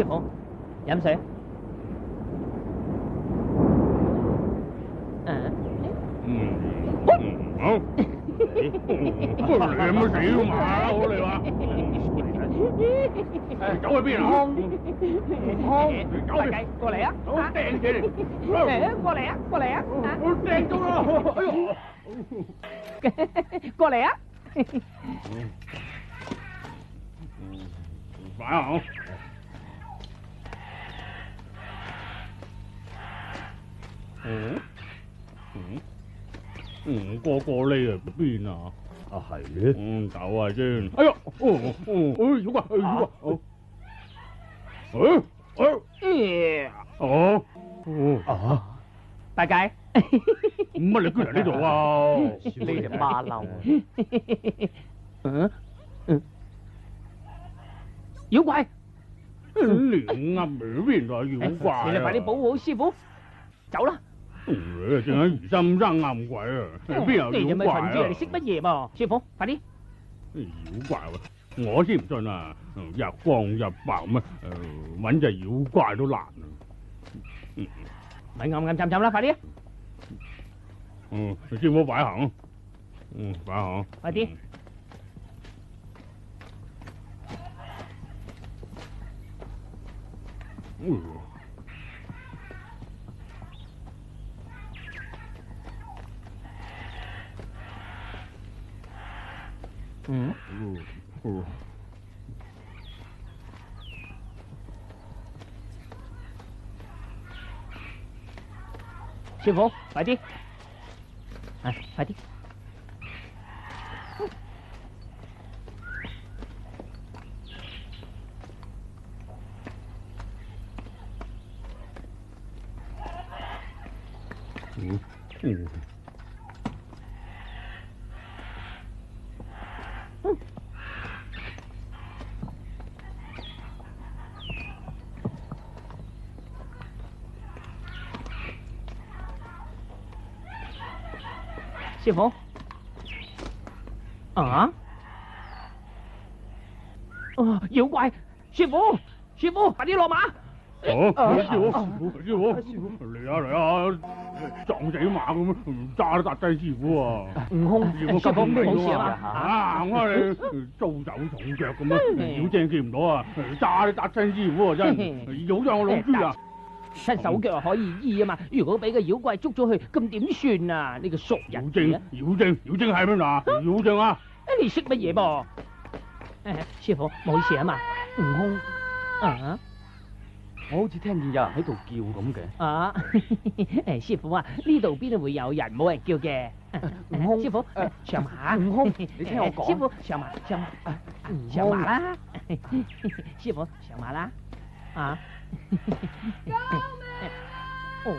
師傅，飲水。好。你有冇死馬？好你話？走去邊啊？大計過嚟啊！好掟起嚟！過嚟啊！過嚟啊！我掟到啦！哎呦！過嚟啊！快啊！個匿啊邊啊？啊係嘅。走啊先！哎呀！妖怪！大計，乜你居然呢度啊？你隻馬騮！妖怪！亂噏邊度係妖怪？你哋快啲保護好師傅，走啦！你啊，正喺魚心生暗鬼啊！邊有你有咪妖怪啊？蠢豬啊？你識乜嘢噃？師傅，快啲！妖怪喎，我先唔信啊！日光日白咩？搵隻妖怪都難啊！咪暗沉沉啦，快啲！師傅擺行，擺行，快啲！師傅，快啲！快啲！師傅，妖怪！師傅，快啲落馬！師傅，嚟啊！撞死馬咁樣，揸都砸低師傅啊！悟空，師傅咩事啊？行開你，糟走重腳咁樣，妖精見唔到啊！揸都砸親師傅啊！真係擾咗我老豬啊！伸手腳可以醫啊嘛！如果俾個妖怪捉咗去，咁點算啊？呢個熟人嚟啊！妖精喺邊啊？妖精啊！你識乜嘢噃？師傅，冇事啊嘛？悟空，我好似聽見有人喺度叫咁嘅。師傅啊，呢度邊度會有人冇人叫嘅？悟空，師傅，上馬。悟空，你聽我講。師傅，上馬啦！師傅，上馬啦！救命！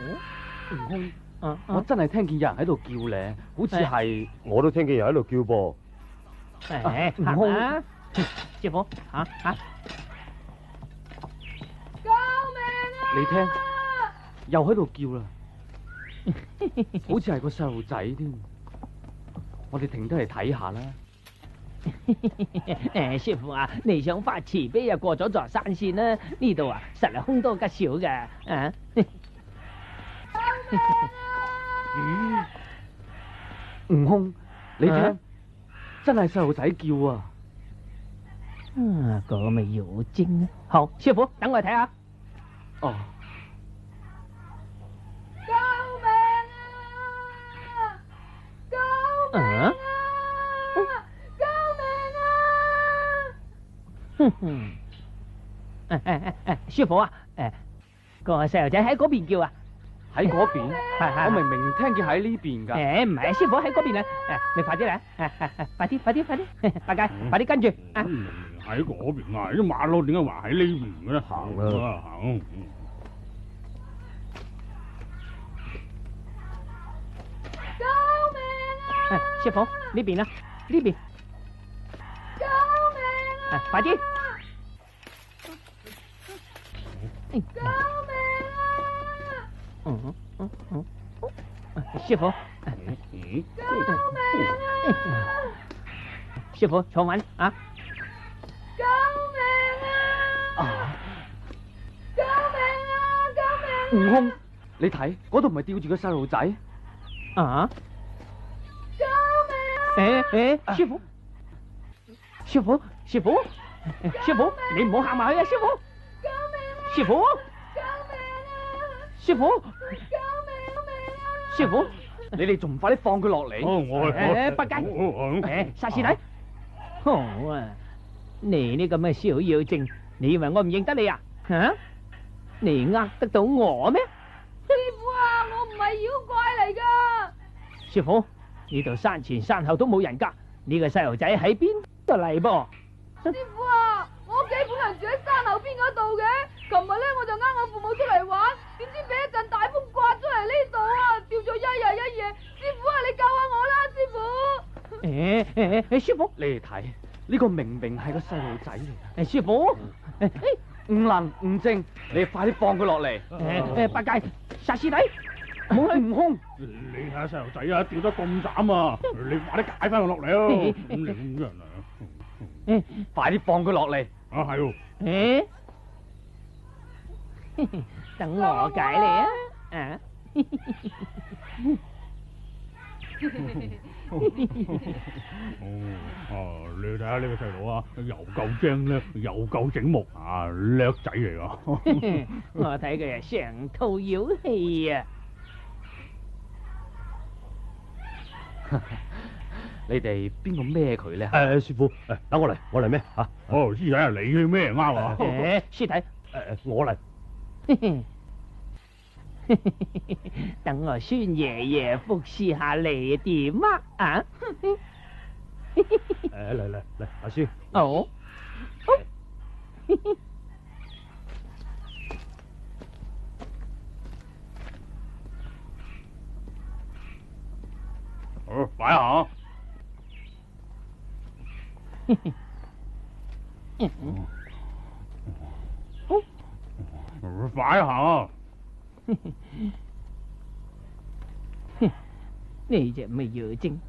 悟空，我真係聽見有人喺度叫你，好似係。我都聽見有人喺度叫噃。悟空，師傅，救命啊！你聽，又喺度叫啦，好似係個細路仔添。我哋停低嚟睇下啦。師傅啊，你想發慈悲啊，過咗座山先啦。呢度啊，實係凶多吉少嘅。咦，悟空，你聽，真係細路仔叫啊！嗰味妖精啊！好，師傅，等我睇下。哦。救命啊！救命啊！師傅啊，個細路仔喺嗰邊叫啊，喺嗰邊？係我明明聽見喺呢邊噶。唔係，師傅喺嗰邊啊，你快啲嚟，快啲，大家快啲跟住啊！喺嗰邊啊，啲馬騮點解話喺呢邊嘅咧？行啦，行。救命啊！師傅呢邊啊，呢邊。救命啊！快啲！救命啊！師傅，救命啊！師傅坐穩啊！救命啊！悟空，你睇嗰度唔係吊住個細路仔？啊！救命啊！師傅，師傅，師傅，師傅，你唔好行埋去啊！師傅，救命啊！師傅，救命啊！師傅，救命啊！師傅，你哋仲唔快啲放佢落嚟？八戒，沙師弟，好啊！你呢咁嘅小妖精，你以為我唔認得你啊？吓？你呃得到我咩？師傅啊，我唔係妖怪嚟噶。師傅，呢度山前山後都冇人噶，呢個細路仔喺邊度嚟噃？師傅啊，我屋企本來住喺山後邊嗰度嘅，琴日咧我就我父母出嚟玩，點知俾一陣大風刮咗嚟呢度啊，掉咗一日一夜。師傅啊，你救下我啦，師傅！師傅，你哋睇呢個明明係個細路仔嚟。師傅，唔能唔正，你快啲放佢落嚟。八戒，沙師弟，唔好去悟空。你睇下細路仔啊，吊得咁慘啊！你快啲解翻佢落嚟啊！你咁人啊！快啲放佢落嚟。啊係喎。等我解你啊！啊！你睇下呢個細佬啊，又夠精咧，又夠醒目啊，叻仔嚟噶。我睇佢係成套妖戲啊！你哋邊個孭佢咧？師傅，等我嚟，我嚟咩吓？師弟啊，你去咩啱啊？師弟，我嚟。等我孫爺爺服侍下你點啊？啊！嚟，阿師。哦。好，擺下。擺下。你隻咩妖精？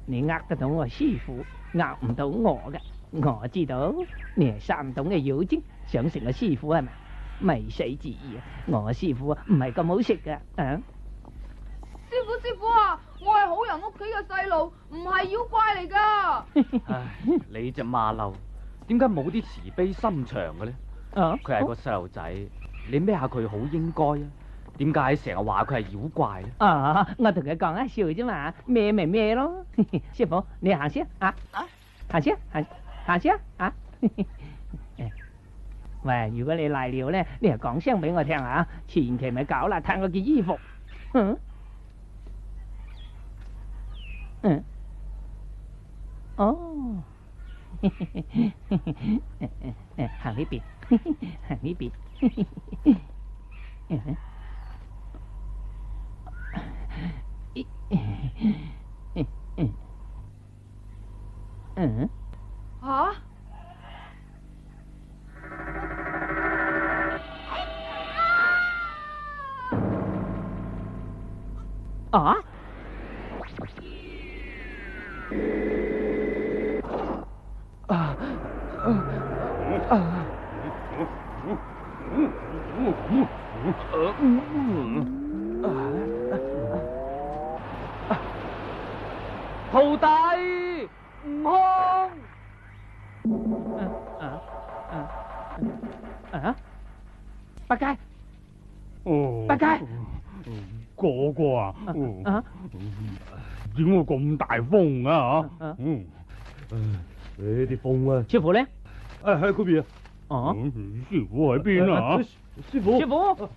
你呃得到我師傅，呃唔到我噶。我知道你係山洞嘅妖精，想食我師傅係咪？咪使旨意啊！我師傅啊，唔係咁好食噶。啊！師傅啊，我係好人屋企嘅細路，唔係妖怪嚟噶。唉，你隻馬騮，點解冇啲慈悲心腸嘅咧？啊！佢係個細路仔，你孭下佢好應該啊。點解成日話佢係妖怪咧？啊！我同佢講下笑啫嘛，咩咪咩咯。師傅，你行先啊！行先，行先啊！喂，如果你賴尿咧，你係講聲俾我聽啊，千祈咪搞邋遢我件衣服。哦，行呢邊，行呢邊。吓？啊！徒弟，悟空！八戒，哦，八戒，哥啊，點會咁大風啊？吓，你啲風啊！師傅咧？喺嗰邊啊！哦，師傅喺邊啊？師傅，師傅，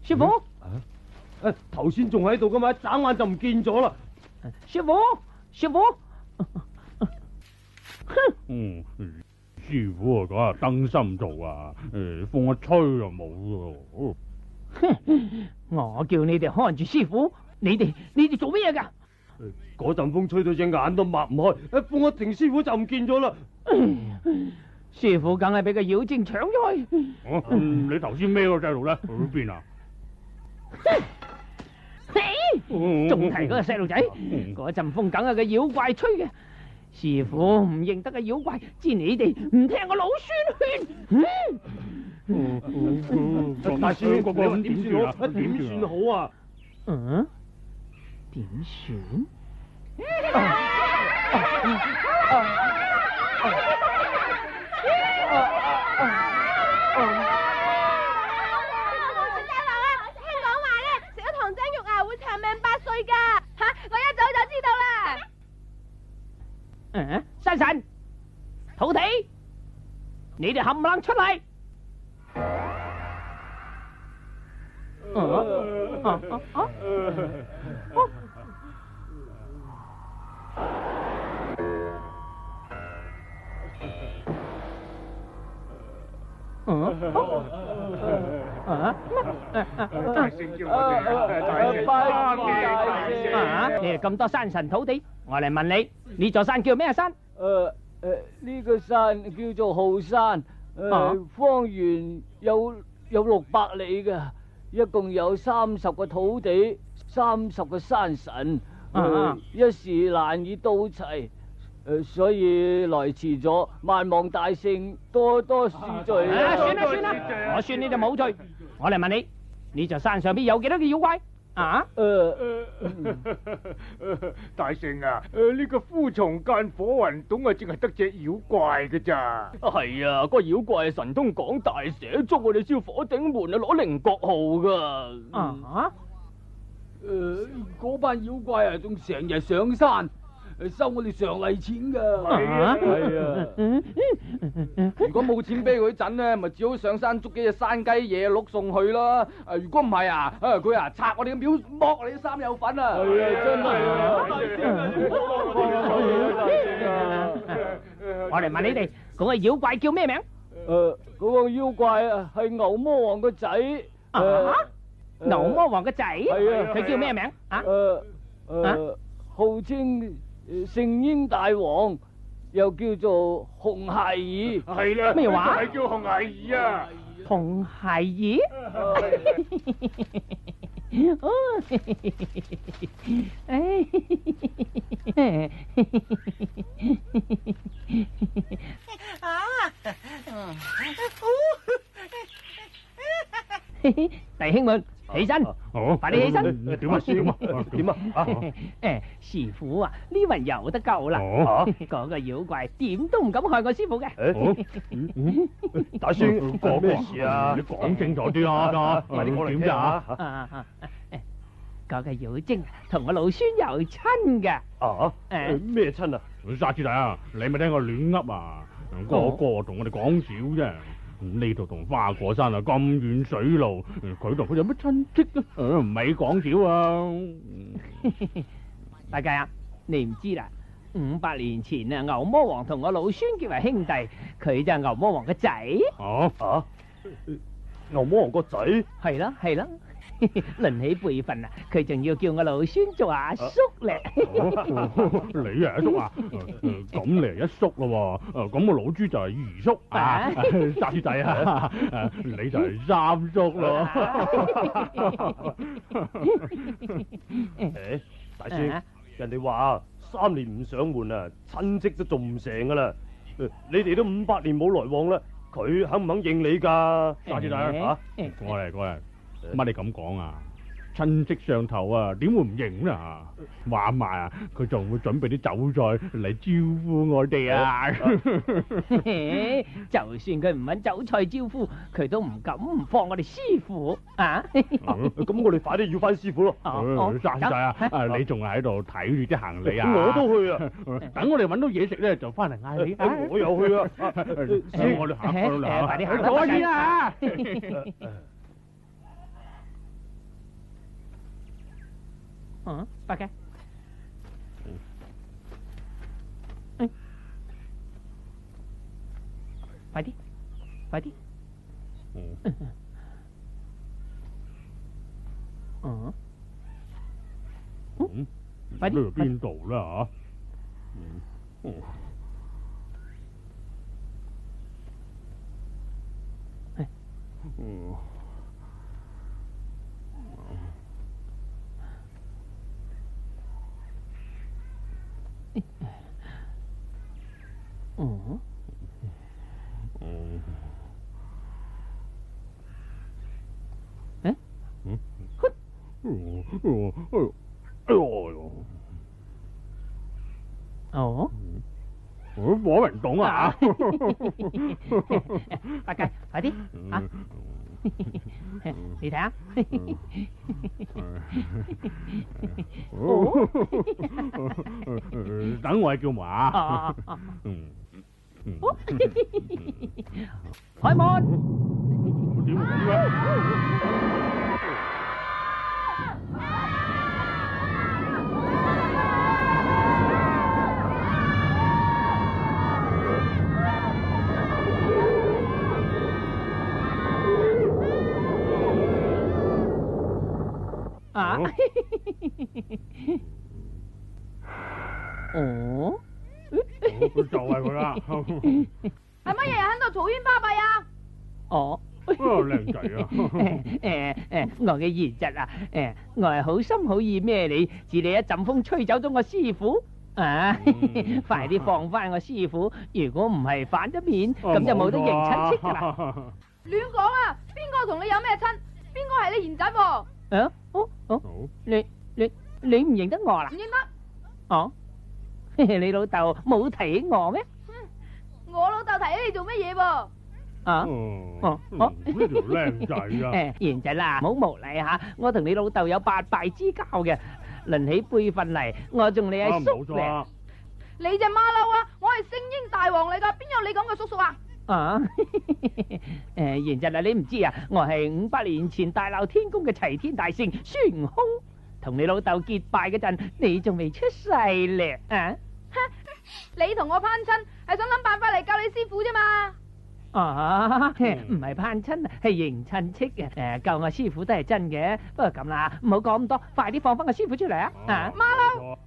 師傅，頭先仲喺度噶嘛，眨眼就唔見咗啦。師傅，師傅，師傅啊，梗係燈芯做啊，風一吹就冇咯。我叫你哋看住師傅，你哋做咩嘢噶？嗰陣風吹到隻眼都擘唔開，風一停，師傅就唔見咗啦。師傅梗係俾個妖精搶咗去。你頭先孭個細路咧去邊啊？仲提嗰個細路仔，嗰陣風梗係個妖怪吹嘅。師傅唔認得個妖怪，知你哋唔聽我老孫勸。大師，嗰個點算好？點算好啊？嗯？點算？山神、土地，你哋冚唪唥出嚟！大聖叫我哋大聖，你哋咁多山神土地，我嚟問你，呢座山叫咩山？呢個山叫做浩山，方圓有600里嘅，一共有30個土地，30個山神，一時難以到齊，所以來遲咗，萬望大聖多多恕罪。算啦，我算你哋冇罪。我嚟問你，呢座山上邊有幾多個妖怪？大聖啊，呢個枯松間火雲洞啊，淨係得隻妖怪嘅咋？係啊，個妖怪神通廣大，成日捉我哋燒火頂門啊，攞靈國號噶。嗰班妖怪啊，仲成日上山收我哋常例錢噶。係啊，如果冇錢俾佢陣咧，咪只好上山捉幾隻山雞野鹿送去啦。如果唔係啊，佢拆我哋嘅廟，剝我哋啲衫有份啊。係啊，真係啊！我嚟問你哋，嗰個妖怪叫咩名？嗰個妖怪啊，係牛魔王個仔。牛魔王個仔？係啊。佢叫咩名？號稱聖嬰大王，又叫做紅孩兒。係啦，咩話？係叫紅孩兒啊！紅孩兒？弟兄們，起身，快啲起身！點啊？點啊？師傅啊，呢雲有得救啦！嗰個妖怪點都唔敢害我師傅嘅。大孫講咩事啊？你講清楚啲啦，快啲講嚟聽下。嗰個妖精同我老孫有親噶。咩親啊？沙師弟啊，你咪聽我亂噏啊！個個同我哋講笑啫。呢度同花果山啊咁遠水路，佢同佢有乜親戚啊？唔係講笑啊！大家啊，你唔知啦，500年前啊，牛魔王同我老孫結為兄弟，佢就係牛魔王個仔。牛魔王個仔？係啦。論起輩分啊，佢仲要叫我老孫做阿叔咧。你係阿叔啊？咁你係一叔咯喎，咁我老豬就係二叔啊，三叔仔啊，你就係三叔咯。大孫，人哋話3年唔上門啊，親戚都做唔成噶啦。你哋都500年冇來往啦，佢肯唔肯認你噶？三叔仔啊，過嚟。乜你咁講啊？親戚上頭啊，點會唔認啊？話埋啊，佢仲會準備啲酒菜嚟招呼我哋啊！就算佢唔肯酒菜招呼，佢都唔敢唔放我哋師傅啊！咁我哋快啲要翻師傅咯！沙師仔啊，你仲係喺度睇住啲行李啊？我都去啊！等我哋揾到嘢食咧，就翻嚟嗌你。我又去啊！我哋行過啦，快啲行左先啊！快嘅。快啲。快啲。呢度邊度啦哦，火明洞啊！八戒，快啲啊！你睇下，等我叫馬。開門。點咁嘅？啊！哦，就係佢啦。係乜嘢人喺度嘈喧巴閉啊？哦，靚仔啊！我嘅賢侄啊，我係好心好意孭你，治你一陣風吹走咗我師傅。啊！快啲放翻我師傅，如果唔係反咗面，咁就冇得認親戚噶啦。亂講啊！邊個同你有咩親？邊個係你賢侄喎？啊？哦，你唔認得我啦？唔認得？哦，你老豆冇提起我咩？我老豆提起你做乜嘢噃？啊？呢條靚仔啊！賢仔啦，唔好無禮吓，我同你老豆有八拜之交嘅，論起輩分嚟，我仲你係叔咧。你隻馬騮啊！我係星英大王嚟噶，邊有你咁嘅叔叔啊？啊，賢侄啊，你唔知啊，我係500年前大鬧天宮嘅齊天大聖孫悟空，同你老豆結拜嗰陣，你仲未出世咧啊！你同我攀親，係想諗辦法嚟救你師傅啫嘛？啊，唔係攀親，係認親戚嘅。救我師傅都係真嘅，不過咁啦，唔好講咁多，快啲放翻個師傅出嚟啊！啊，馬騮，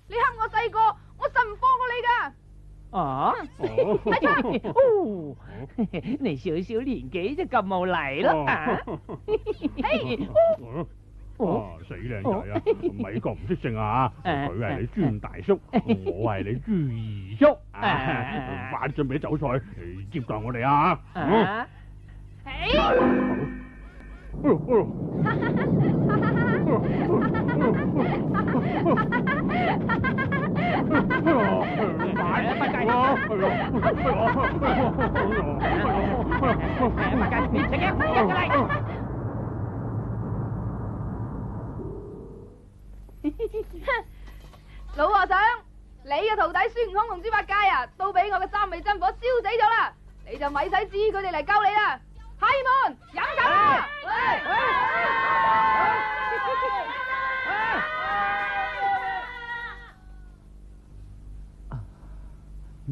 你恰我細個，我實唔放過你噶。哦，你小小年紀就咁冇禮咯啊！死靚仔啊！咪個唔識性啊！佢係你朱大叔，我係你朱二叔，快準備走菜接待我哋啊！老和尚，你嘅徒弟孫悟空同豬八戒啊，都俾我嘅三昧真火燒死咗啦！你就咪使指意佢哋嚟救你啦！開門飲酒啦！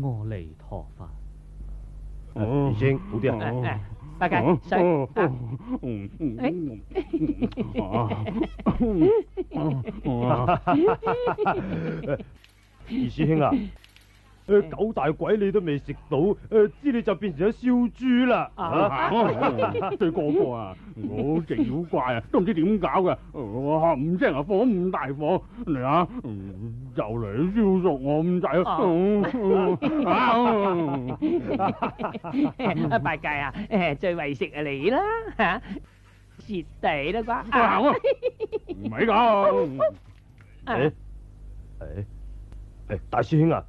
阿彌陀佛。二師兄，好啲啊！八戒，水。二師兄啊，九大鬼你都未食到，知你就變成咗燒豬啦！對個個啊，我隻妖怪啊，都唔知點搞嘅，冚聲啊火咁大火，嚟啊，就嚟燒熟我咁滯啊！八戒啊，最為食啊你啦嚇，蝕底啦啩？唔係㗎。大師兄啊！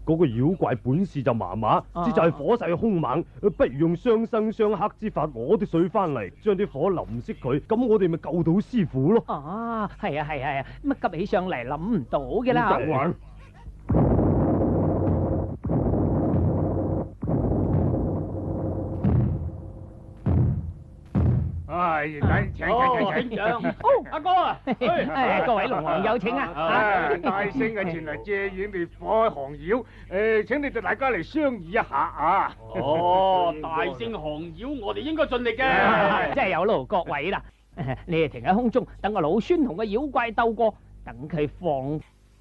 嗰個妖怪本事就麻麻，之就係火勢兇猛，不如用相生相克之法攞啲水翻嚟，將啲火淋熄佢，咁我哋咪救到師傅咯。哦，係啊，乜急起上嚟諗唔到嘅啦。賢仔，請。阿哥啊，各位龍王有請啊！大聖啊，前嚟借雨滅火降妖，請你哋大家嚟商議一下啊！大聖降妖，我哋應該盡力嘅。真係有勞各位啦！你哋停喺空中，等個老孫同個妖怪鬥過，等佢放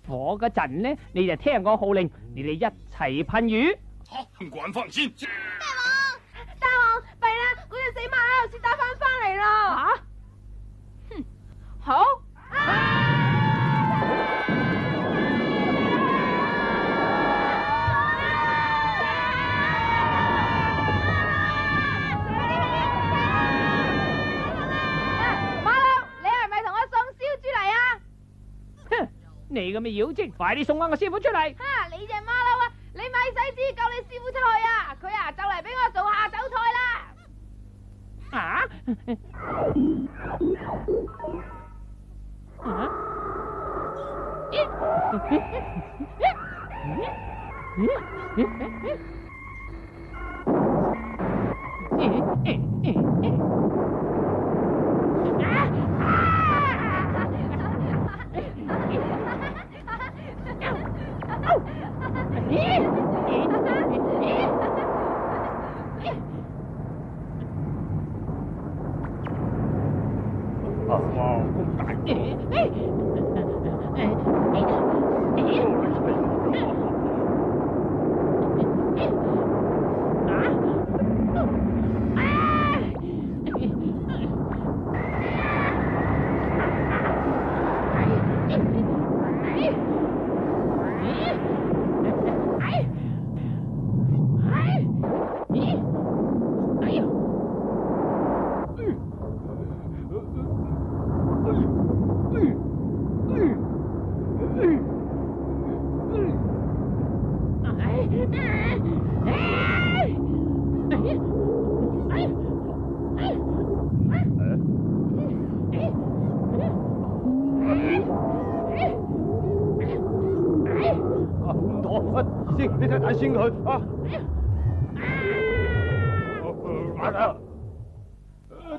火嗰陣呢，你就聽我號令，你哋一齊噴雨。管放先。大王，弊啦！嗰隻死馬騮又先打翻嚟啦！吓？哼，好。馬騮，你係咪同我送燒豬嚟咁嘅妖精，快啲送翻個師傅出嚟！哈！你隻馬騮啊，你咪使指救你師傅出去啊！佢啊就嚟俾我做下酒菜啦！啊？啊？哇，咁大個！唔妥，二星，你睇大仙佢啊！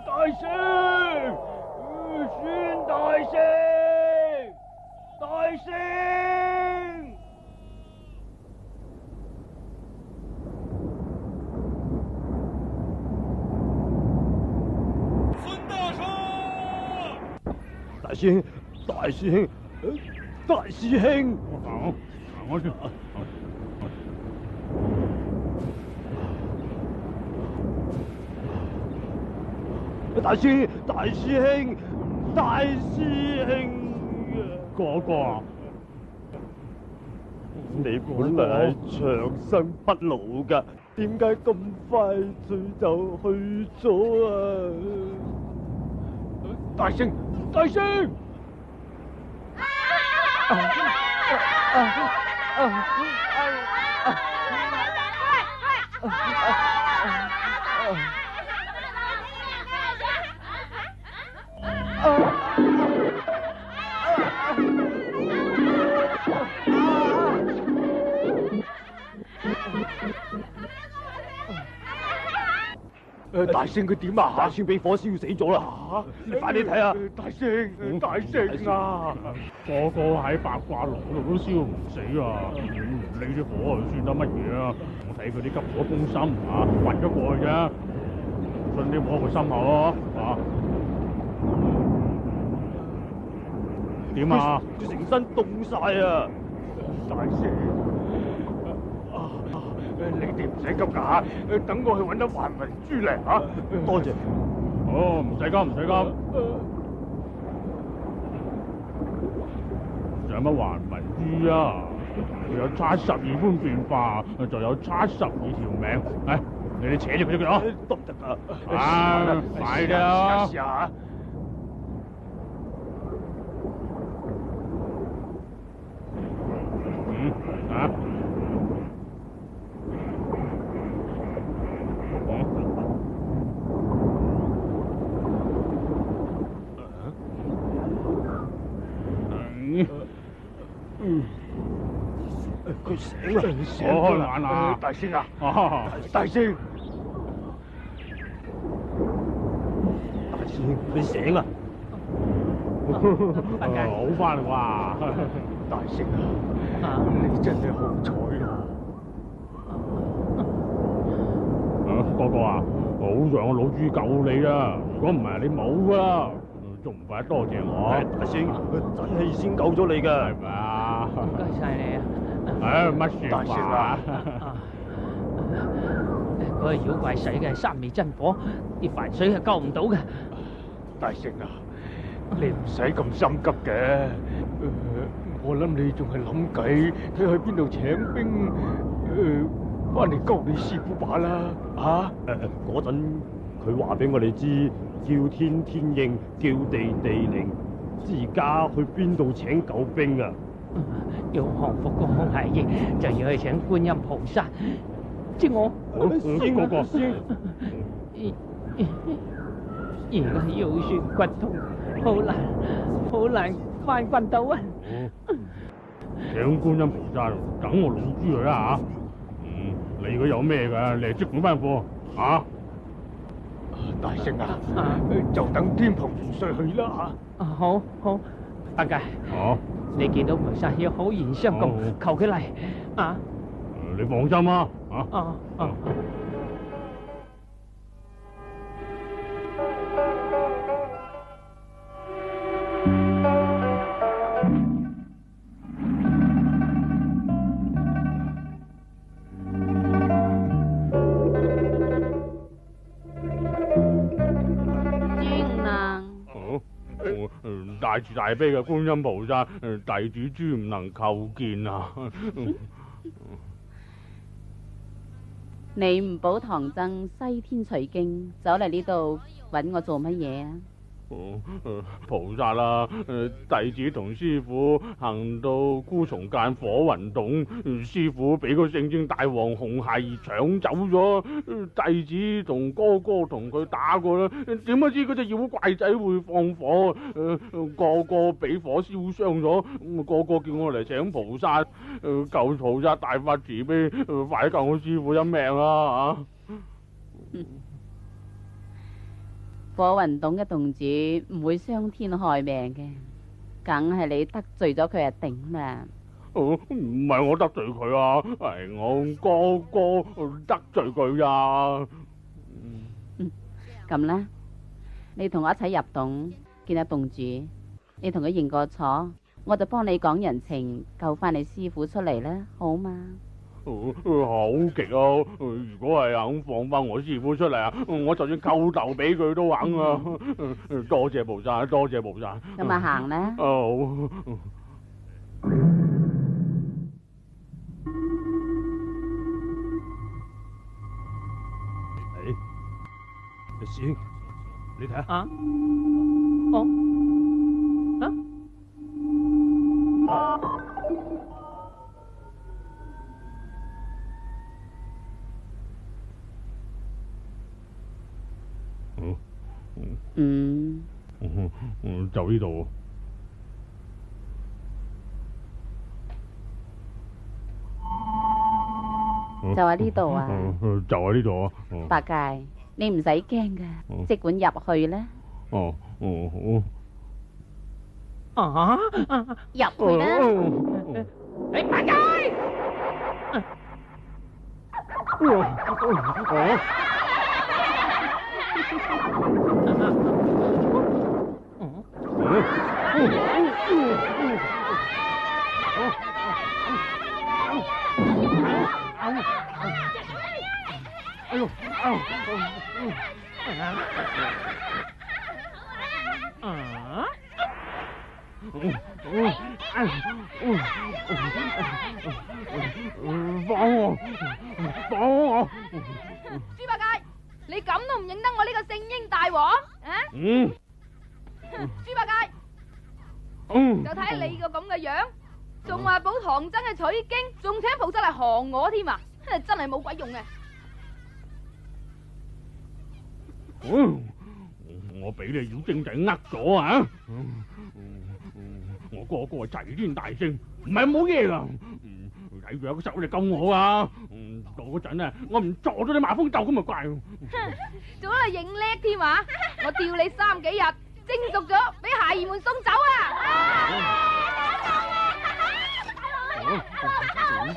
大聖，孫大聖，大聖！大師兄，大師兄，大師兄！行開先。大師，大師兄，大師兄！哥哥啊，你本來係長生不老㗎，點解咁快脆就去咗啊？大聖，大聖！大聖佢點啊？大仙俾火燒死咗啦！你快啲睇下！大聖，大聖啊！個個喺八卦爐度都燒唔死啊！唔理啲火就算得乜嘢啊？我睇佢啲急火攻心啊，暈咗過去啫，信啲摸佢心口咯啊！點啊？佢成身凍晒啊！大聖，你哋唔使急㗎嚇，等我去揾得還魂珠嚟嚇。多謝。哦，唔使急，唔使急。仲有乜還魂珠啊？佢有72般變化，就有72條命。嚟，你哋扯住佢隻腳。得唔得啊？啊，快啲啊！試下。啊？佢醒啦！開眼啦！大聖啊！大聖！大師兄，你醒啦！好翻啦啩！大聖啊！你真係好彩咯！哥哥啊，好讓我老豬救你啊！如果唔係你冇噶啦，仲唔快多謝我？大師兄，真係先救咗你㗎，係咪啊？唔該晒你啊！乜事大聖啊！嗰個妖怪使嘅係三味真火，啲凡水係救唔到嘅。大聖啊，你唔使咁心急嘅。我諗你仲係諗計，睇去邊度請兵，翻嚟救你師傅把啦。嚇！嗰陣佢話俾我哋知，叫天天應，叫地地靈，知而家去邊度請救兵啊？要降服個空係翼，就要去請觀音菩薩。知我嗰個而家腰酸骨痛，好難翻滾到啊！請觀音菩薩，等我老豬佢啦嚇。你如果有咩㗎，你即管吩咐啊！大聖啊，就等天蓬元帥去啦嚇。好，八戒，你見到菩薩要好言相告，求佢嚟啊！你放心啊！大慈大悲嘅觀音菩薩，弟子諸唔能叩見啊！你唔保唐僧西天取經，走嚟呢度揾我做乜嘢啊？菩薩啊，弟子同師傅行到孤松澗火雲洞，師傅俾個聖精大王紅孩兒搶走咗，弟子同哥哥同佢打過啦，點不知嗰隻妖怪仔會放火，個個俾火燒傷咗，個個叫我嚟請菩薩，求菩薩大發慈悲，快救我師傅一命啊！火雲洞嘅洞主唔會傷天害命嘅，梗係你得罪咗佢就頂啦。唔係我得罪佢啊，係我哥哥得罪佢啊。咁啦，你同我一齊入洞見下洞主，你同佢認個錯，我就幫你講人情，救翻你師傅出嚟啦，好嘛？好極啊！如果係肯放翻我師傅出嚟啊，我就算叩頭俾佢都肯啊！多謝菩薩，多謝菩薩。咁咪行啦。好。師兄，你睇下。啊？就呢度。就喺呢度啊！就喺呢度啊！八戒，你唔使驚噶，即管入去啦。入去啦！你八戒！豬八戒，你咁都唔認得我呢個聖嬰大王啊？豬八戒，就睇你個咁嘅樣，仲話保唐僧去取經，仲請菩薩嚟降我添啊！真係冇鬼用嘅。我俾你妖精仔呃咗啊！我哥哥係齊天大聖，唔係冇嘢噶。睇佢有個手力咁好啊！到嗰陣啊，我唔撞咗你麻風豆咁咪怪。做咗嚟認叻添啊！我吊你3幾日，蒸熟咗，俾孩兒們送走啊！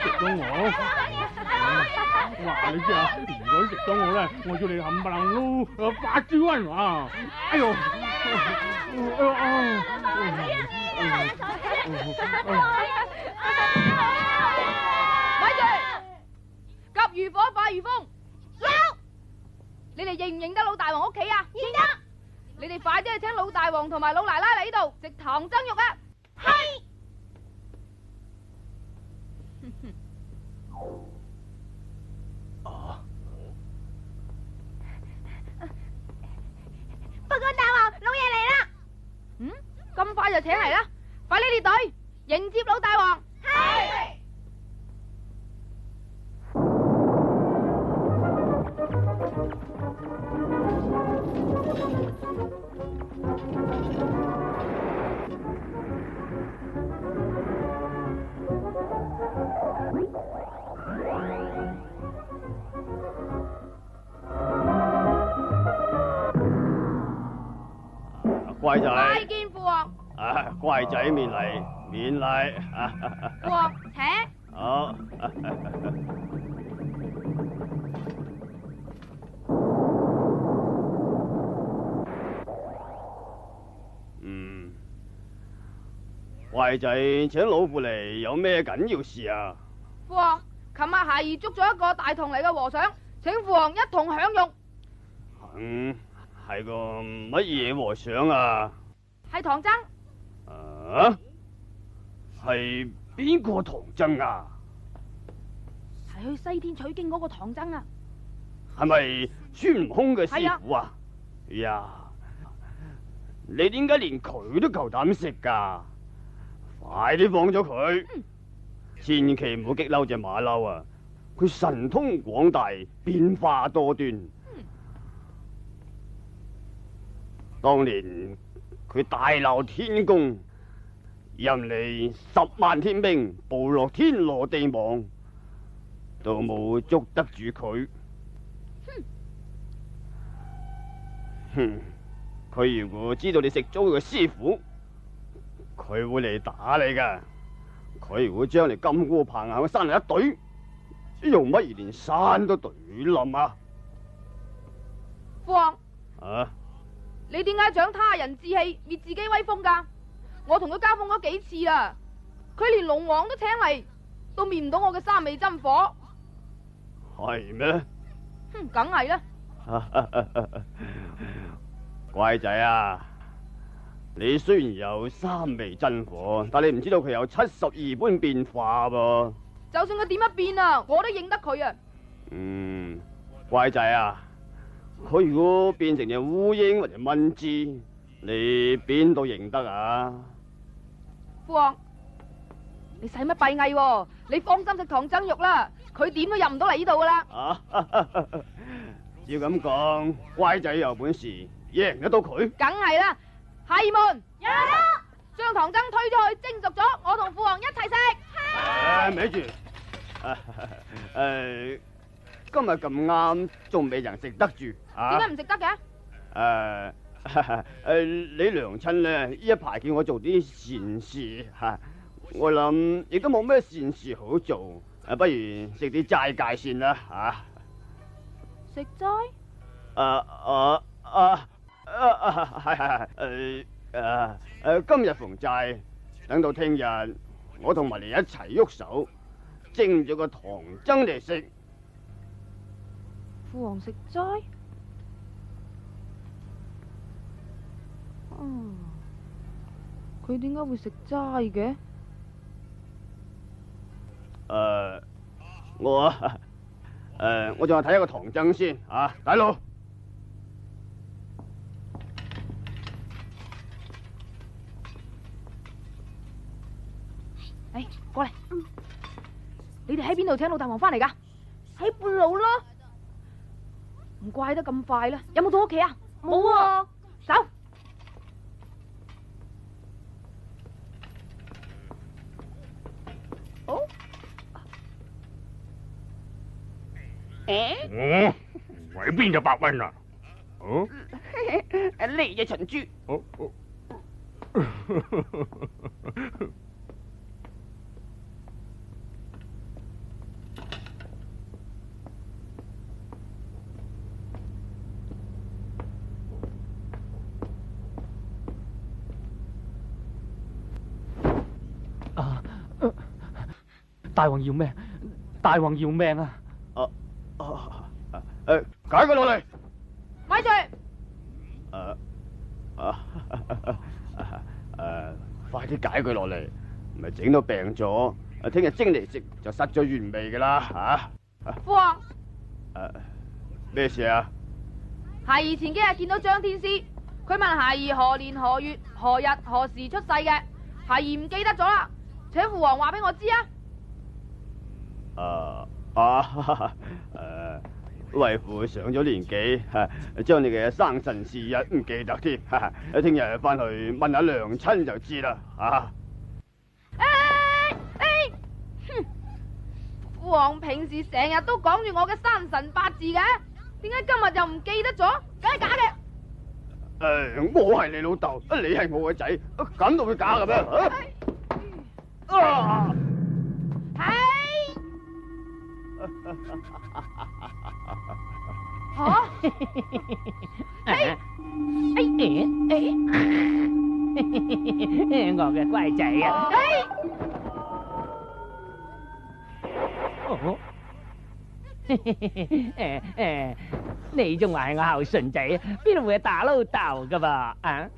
食咗我？哇！你知啊，如果食咗我咧，我要你冚唪唥都發燒瘟啊！哎呦！咪住！急如火，快如風，撈！你哋認唔認得老大王屋企啊？認得！你哋快啲去請老大王同埋老奶奶嚟呢度食唐僧肉啊！係。報告大王，老爺嚟啦！咁快就請嚟啦！快呢列隊，迎接老大王。係。乖仔，拜見父王。乖仔免禮，免禮。父王，請。好。乖仔，請老父嚟有咩緊要事啊？父王，琴日孩兒捉咗一個大同嚟嘅和尚，請父王一同享用。係個乜嘢和尚啊？係唐僧。係邊個唐僧啊？係去西天取經嗰個唐僧啊？係咪孫悟空嘅師傅啊？呀，你點解連佢都夠膽食噶？快啲放咗佢！千祈唔好激嬲隻馬騮啊！佢神通廣大，變化多端。當年佢大鬧天宮，任你10萬天兵捕落天羅地網，都冇捉得住佢。佢如果知道你食咗佢嘅師傅，佢會嚟打你噶。佢如果將你金烏棚下嘅山嚟一懟，用乜而連山都懟冧啊？父王，你點解長他人志氣，滅自己威風噶？我同佢交鋒咗幾次啦，佢連龍王都請嚟，都滅唔到我嘅三昧真火。係咩？梗係啦。乖仔啊，你雖然有三昧真火，但你唔知道佢有72般變化噃。就算佢點一變啊，我都認得佢啊。乖仔啊，佢如果變成隻烏蠅或者蚊枝，你邊度認得啊？父王，你使乜閉翳？你放心食唐僧肉啦，佢點都入唔到嚟呢度噶啦。照咁講，乖仔有本事贏得到佢？梗係啦，孩兒們，將唐僧推咗去蒸熟咗，我同父王一齊食。咪住，今日咁啱，仲未人食得住啊？點解唔食得嘅？你娘親咧呢一排叫我做啲善事吓，我諗亦都冇咩善事好做，不如食啲齋戒先啦吓。食齋？今日逢齋，等到聽日我同埋你一齊喐手蒸咗個唐僧嚟食。父王食齋？佢點解會食齋嘅？我仲係睇一個唐僧先啊，大佬。過嚟。你哋喺邊度請老大王翻嚟噶？喺半路咯。唔怪得咁快啦。有冇到屋企啊？冇啊。走。哦。喺邊就白溫啊？呢隻陳豬。大王要咩？大王要命啊！解佢落嚟。咪住！快啲解佢落嚟，咪整到病咗，聽日蒸嚟食就失咗原味噶啦吓。父王，咩事啊？孩兒前幾日見到張天師，佢問孩兒何年何月何日何時出世嘅，孩兒唔記得咗啦。請父皇話俾我知啊！為父上咗年紀，將你嘅生辰時日唔記得添，聽日翻去問下娘親就知啦。父皇平時成日都講住我嘅生辰八字嘅，點解今日又唔記得咗？梗係假嘅。我係你老豆，你係我個仔，咁都會假嘅咩？我嘅乖仔啊！你仲話係我孝順仔，邊度會打老豆噶噃啊？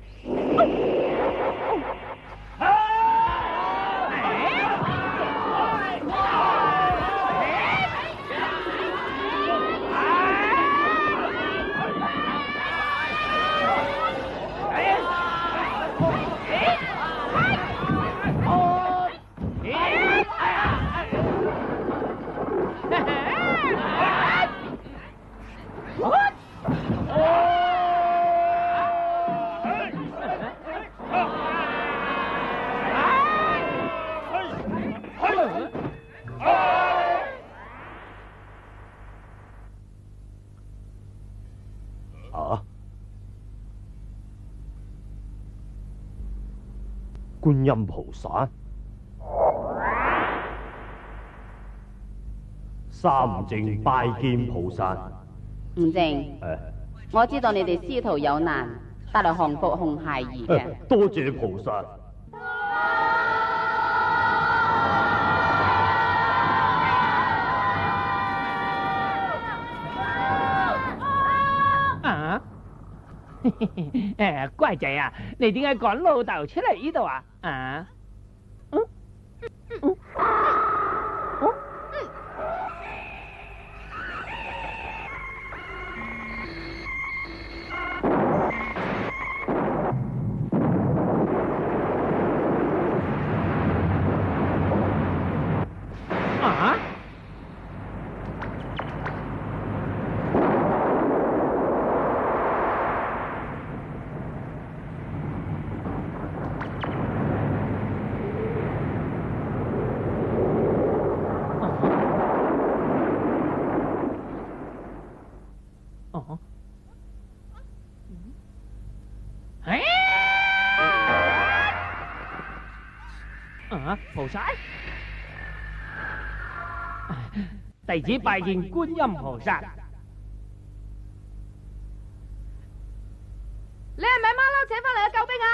觀音菩薩，三正拜見菩薩。唔正，我知道你哋師徒有難，帶來降服紅孩兒嘅。多謝菩薩。啊？乖仔啊，你點解趕老豆出嚟呢度啊？啊？菩薩，弟子拜見觀音菩薩。你係咪馬騮請翻嚟嘅救兵啊？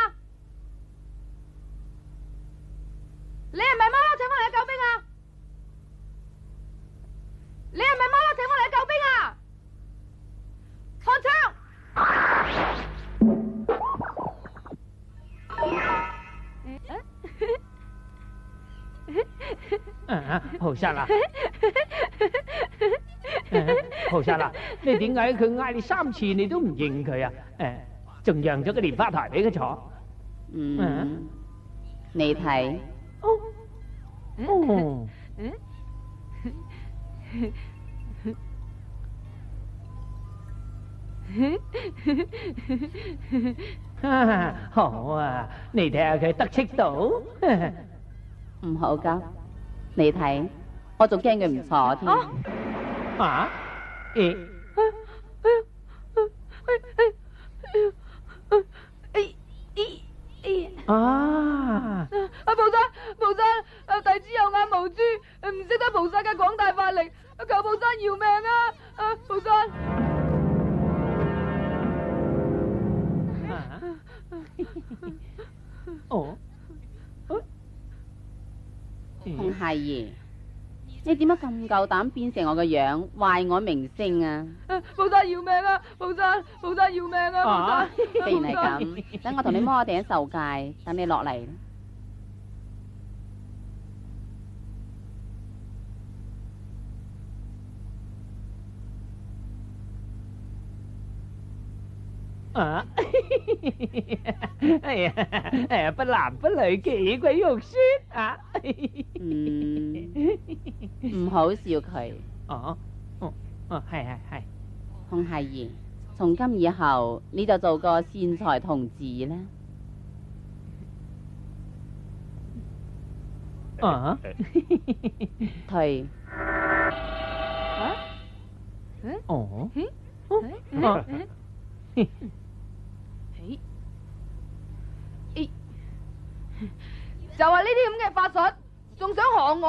你係咪馬騮請翻嚟嘅救兵啊？你係咪馬騮請翻嚟嘅救兵啊？放槍！菩薩啦，菩薩啦，你點解佢嗌你3次你都唔應佢啊？仲讓咗個蓮花台俾佢坐。你睇。好啊，你睇下佢得戚到。唔好急，你睇，我仲驚佢唔坐添。啊？菩薩，弟子有眼無珠，唔識得菩薩嘅廣大法力，求菩薩饒命啊！菩薩。紅孩兒，你點解咁夠膽變成我個樣，壞我名聲啊？菩薩饒命啊！菩薩饒命啊！菩薩，既然係咁，等我同你摸頂受戒，等你落嚟。啊！哎呀，不男不女，幾鬼肉酸啊！唔好笑佢。哦，係。洪孩兒，從今以後你就做個善財童子啦。啊？退。哦。就係呢啲咁嘅法術，仲想降我？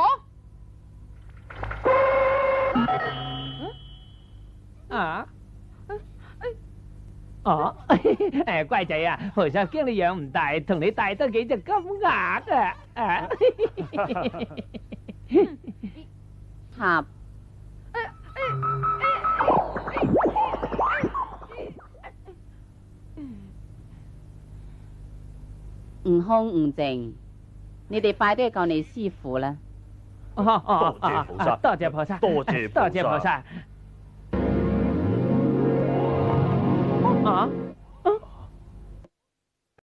啊？哦，乖仔啊，和尚驚你養唔大，同你帶多幾隻金鴨啊！塔。悟空、悟淨，你哋快啲去救你師父啦！多謝菩薩，多謝菩薩，多謝菩薩。啊！